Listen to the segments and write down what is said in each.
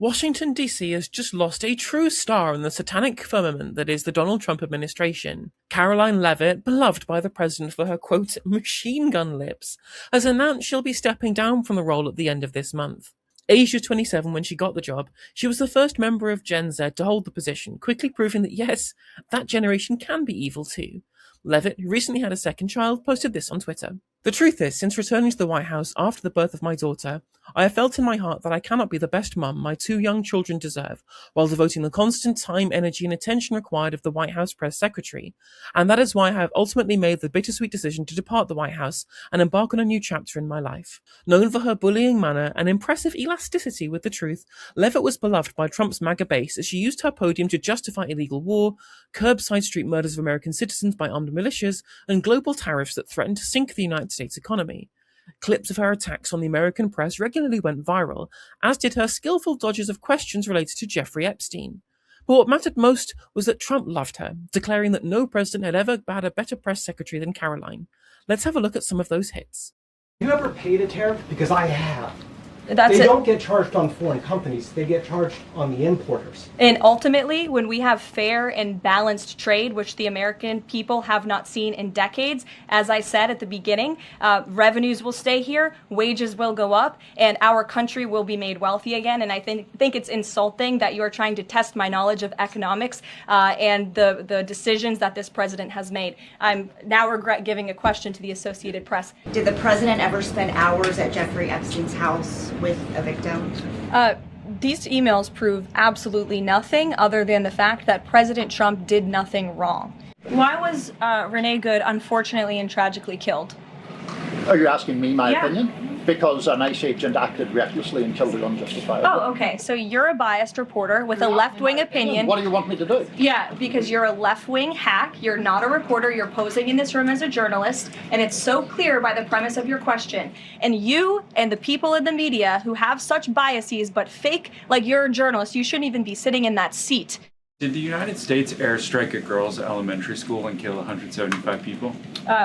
Washington, D.C. has just lost a true star in the satanic firmament that is the Donald Trump administration. Karoline Leavitt, beloved by the president for her, quote, machine gun lips, has announced she'll be stepping down from the role at the end of this month. Aged 27 when she got the job, she was the first member of Gen Z to hold the position, quickly proving that yes, that generation can be evil too. Leavitt, who recently had a second child, posted this on Twitter. The truth is, since returning to the White House after the birth of my daughter, I have felt in my heart that I cannot be the best mum my two young children deserve, while devoting the constant time, energy, and attention required of the White House press secretary. And that is why I have ultimately made the bittersweet decision to depart the White House and embark on a new chapter in my life. Known for her bullying manner and impressive elasticity with the truth, Leavitt was beloved by Trump's MAGA base as she used her podium to justify illegal war, curb side street murders of American citizens by armed militias, and global tariffs that threatened to sink the United States economy. Clips of her attacks on the American press regularly went viral, as did her skillful dodges of questions related to Jeffrey Epstein. But what mattered most was that Trump loved her, declaring that no president had ever had a better press secretary than Karoline. Let's have a look at some of those hits. You ever paid a tariff? Because I have. They don't get charged on foreign companies, they get charged on the importers. And ultimately, when we have fair and balanced trade, which the American people have not seen in decades, as I said at the beginning, revenues will stay here, wages will go up, and our country will be made wealthy again. And I think it's insulting that you are trying to test my knowledge of economics and the decisions that this president has made. I'm now regret giving a question to the Associated Press. Did the president ever spend hours at Jeffrey Epstein's house with a victim? These emails prove absolutely nothing other than the fact that President Trump did nothing wrong. Why was Renee Good unfortunately and tragically killed? Are you asking me my Yeah. opinion? Because an ICE agent acted recklessly and killed her unjustifiably. Oh, okay. So you're a biased reporter with a left-wing opinion. What do you want me to do? Yeah, because you're a left-wing hack. You're not a reporter. You're posing in this room as a journalist, and it's so clear by the premise of your question. And you and the people in the media who have such biases but fake like you're a journalist, you shouldn't even be sitting in that seat. Did the United States airstrike a girls' elementary school and kill 175 people?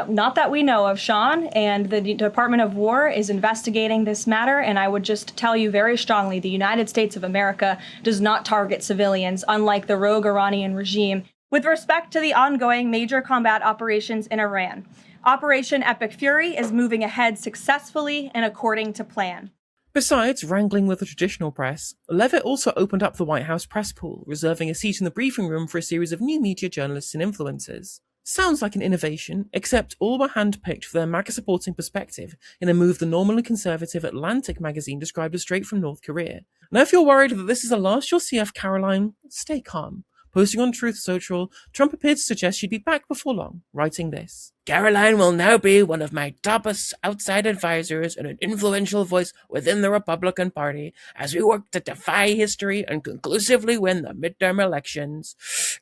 Not that we know of, Sean, and the Department of War is investigating this matter, and I would just tell you very strongly, the United States of America does not target civilians, unlike the rogue Iranian regime. With respect to the ongoing major combat operations in Iran, Operation Epic Fury is moving ahead successfully and according to plan. Besides wrangling with the traditional press, Leavitt also opened up the White House press pool, reserving a seat in the briefing room for a series of new media journalists and influencers. Sounds like an innovation, except all were handpicked for their MAGA-supporting perspective in a move the normally conservative Atlantic magazine described as straight from North Korea. Now if you're worried that this is the last you'll see of Karoline, stay calm. Posting on Truth Social, Trump appeared to suggest she'd be back before long, writing this. Karoline will now be one of my top outside advisors and an influential voice within the Republican Party as we work to defy history and conclusively win the midterm elections.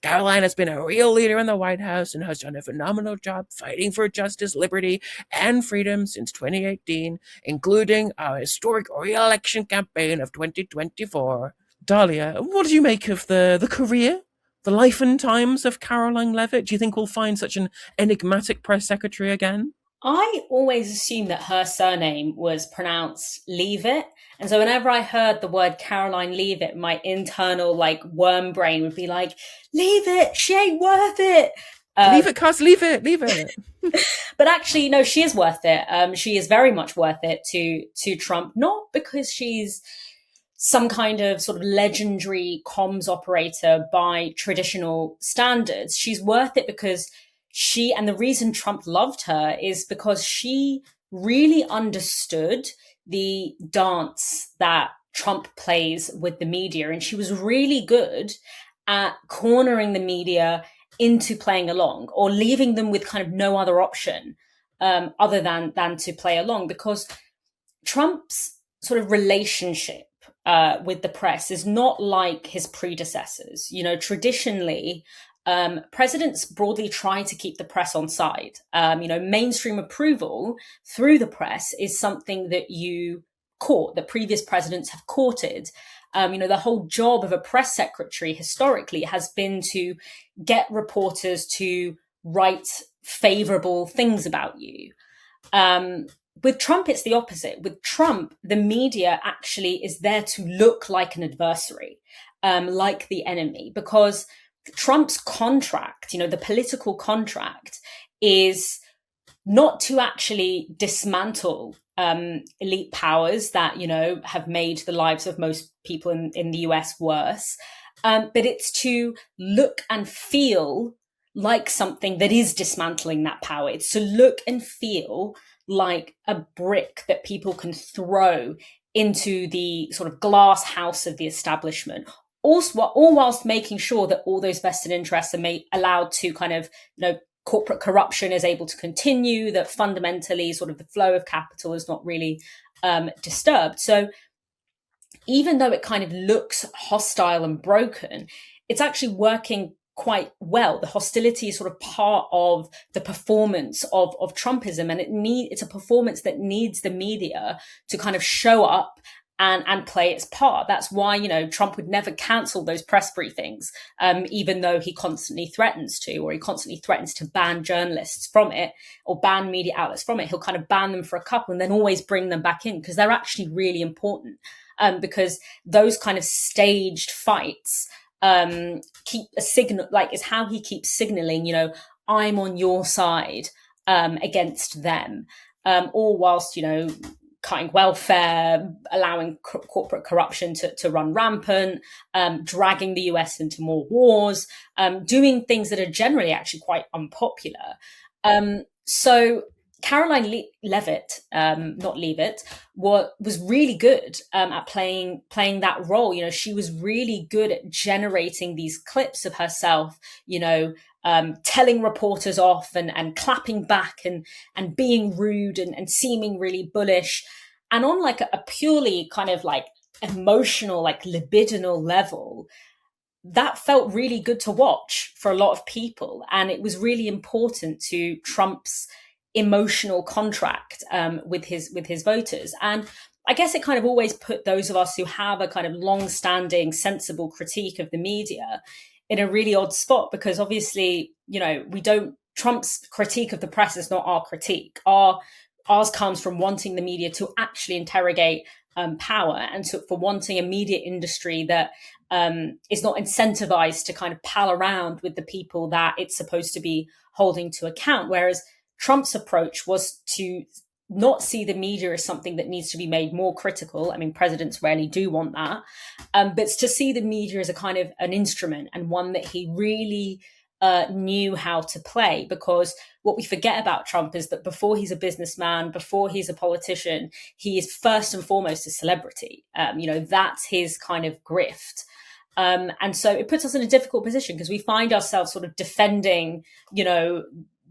Karoline has been a real leader in the White House and has done a phenomenal job fighting for justice, liberty, and freedom since 2018, including our historic re-election campaign of 2024. Dahlia, what did you make of the career? The life and times of Karoline Leavitt? Do you think we'll find such an enigmatic press secretary again? I always assumed that her surname was pronounced Leavitt. And so whenever I heard the word Karoline Leavitt, my internal worm brain would be like, leave it, she ain't worth it. Leave it, cuz, leave it. But actually, no, she is worth it. She is very much worth it to Trump, not because she's some kind of sort of legendary comms operator by traditional standards. She's worth it because and the reason Trump loved her is because she really understood the dance that Trump plays with the media. And she was really good at cornering the media into playing along or leaving them with kind of no other option other than to play along, because Trump's sort of relationship with the press is not like his predecessors. You know, traditionally, presidents broadly try to keep the press on side. Mainstream approval through the press is something that previous presidents have courted. The whole job of a press secretary historically has been to get reporters to write favorable things about you. with Trump, it's the opposite. With Trump, the media actually is there to look like an adversary, like the enemy, because Trump's contract, the political contract, is not to actually dismantle elite powers that, have made the lives of most people in the US worse, but it's to look and feel like something that is dismantling that power. It's to look and feel like a brick that people can throw into the sort of glass house of the establishment, also, all whilst making sure that all those vested interests are allowed to kind of, corporate corruption is able to continue, that fundamentally sort of the flow of capital is not really disturbed. So even though it kind of looks hostile and broken, it's actually working quite well. The hostility is sort of part of the performance of Trumpism, and it's a performance that needs the media to kind of show up and play its part. That's why, Trump would never cancel those press briefings, even though he constantly threatens to, or he constantly threatens to ban journalists from it or ban media outlets from it. He'll kind of ban them for a couple and then always bring them back in, because they're actually really important, because those kind of staged fights keep a signal, like, is how he keeps signaling, I'm on your side against them, all whilst, cutting welfare, allowing corporate corruption to run rampant, dragging the US into more wars, doing things that are generally actually quite unpopular. So Karoline Leavitt, not Leavitt, was really good at playing that role. She was really good at generating these clips of herself, telling reporters off and clapping back and being rude and seeming really bullish. And on like a purely kind of like emotional, like libidinal level, that felt really good to watch for a lot of people. And it was really important to Trump's emotional contract with his voters. And I guess it kind of always put those of us who have a kind of long-standing, sensible critique of the media in a really odd spot, because obviously, Trump's critique of the press is not our critique. Ours comes from wanting the media to actually interrogate power, and for wanting a media industry that is not incentivized to kind of pal around with the people that it's supposed to be holding to account. Whereas Trump's approach was to not see the media as something that needs to be made more critical. I mean, presidents rarely do want that, but to see the media as a kind of an instrument, and one that he really knew how to play. Because what we forget about Trump is that before he's a businessman, before he's a politician, he is first and foremost a celebrity. That's his kind of grift. And so it puts us in a difficult position, because we find ourselves sort of defending,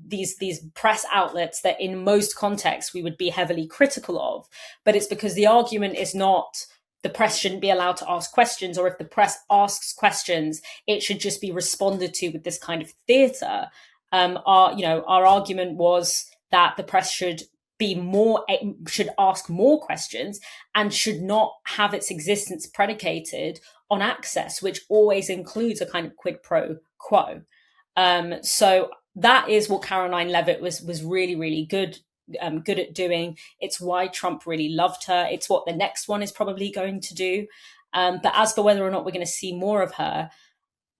these press outlets that in most contexts we would be heavily critical of. But it's because the argument is not the press shouldn't be allowed to ask questions, or if the press asks questions, it should just be responded to with this kind of theatre. Our argument was that the press should ask more questions, and should not have its existence predicated on access, which always includes a kind of quid pro quo. So that is what Karoline Leavitt was really, really good at doing. It's why Trump really loved her. It's what the next one is probably going to do. But as for whether or not we're going to see more of her,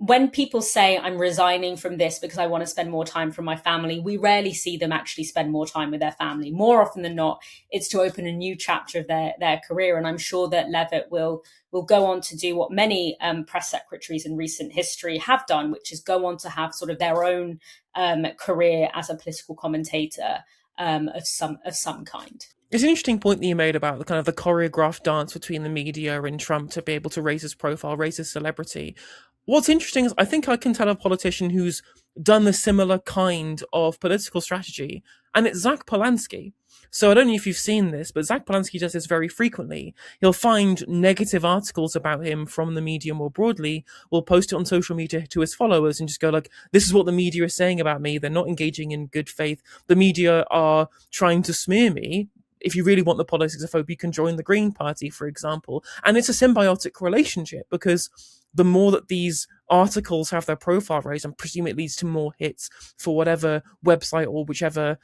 when people say I'm resigning from this because I want to spend more time from my family, we rarely see them actually spend more time with their family. More often than not, it's to open a new chapter of their career. And I'm sure that Leavitt will go on to do what many press secretaries in recent history have done, which is go on to have sort of their own career as a political commentator of some kind. It's an interesting point that you made about the kind of the choreographed dance between the media and Trump to be able to raise his profile, raise his celebrity. What's interesting is I think I can tell a politician who's done the similar kind of political strategy, and it's Zach Polanski. So I don't know if you've seen this, but Zach Polanski does this very frequently. He'll find negative articles about him from the media more broadly, will post it on social media to his followers and just go like, this is what the media is saying about me. They're not engaging in good faith. The media are trying to smear me. If you really want the politics of hope, you can join the Green Party, for example. And it's a symbiotic relationship, because the more that these articles have their profile raised, I presume it leads to more hits for whatever website or whichever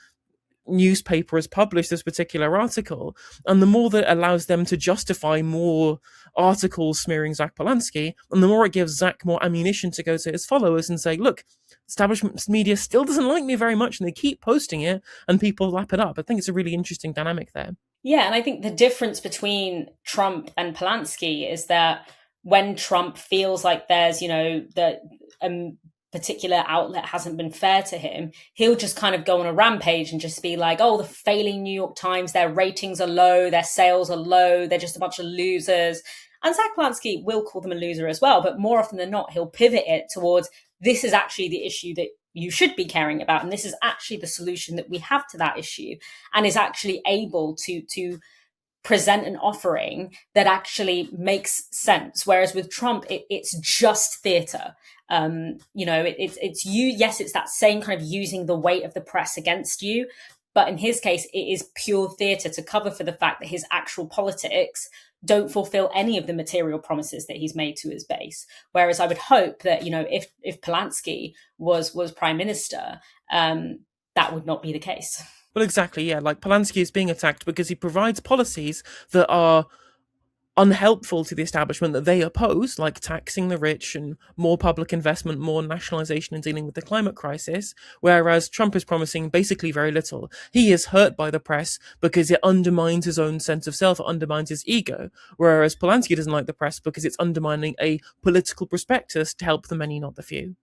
newspaper has published this particular article, and the more that allows them to justify more articles smearing Zach Polanski, and the more it gives Zach more ammunition to go to his followers and say, look, establishment media still doesn't like me very much, and they keep posting it, and people lap it up. I think it's a really interesting dynamic there. Yeah, and I think the difference between Trump and Polanski is that when Trump feels like there's, that particular outlet hasn't been fair to him, he'll just kind of go on a rampage and just be like, oh, the failing New York Times, their ratings are low, their sales are low, they're just a bunch of losers. And Zach Polanski will call them a loser as well, but more often than not, he'll pivot it towards, this is actually the issue that you should be caring about, and this is actually the solution that we have to that issue, and is actually able to present an offering that actually makes sense. Whereas with Trump, it's just theater. It's you. Yes, it's that same kind of using the weight of the press against you. But in his case, it is pure theater to cover for the fact that his actual politics don't fulfill any of the material promises that he's made to his base. Whereas I would hope that, if Polanski was prime minister, that would not be the case. Well, exactly, yeah. Like, Polanski is being attacked because he provides policies that are unhelpful to the establishment that they oppose, like taxing the rich and more public investment, more nationalization in dealing with the climate crisis, whereas Trump is promising basically very little. He is hurt by the press because it undermines his own sense of self, it undermines his ego, whereas Polanski doesn't like the press because it's undermining a political prospectus to help the many, not the few.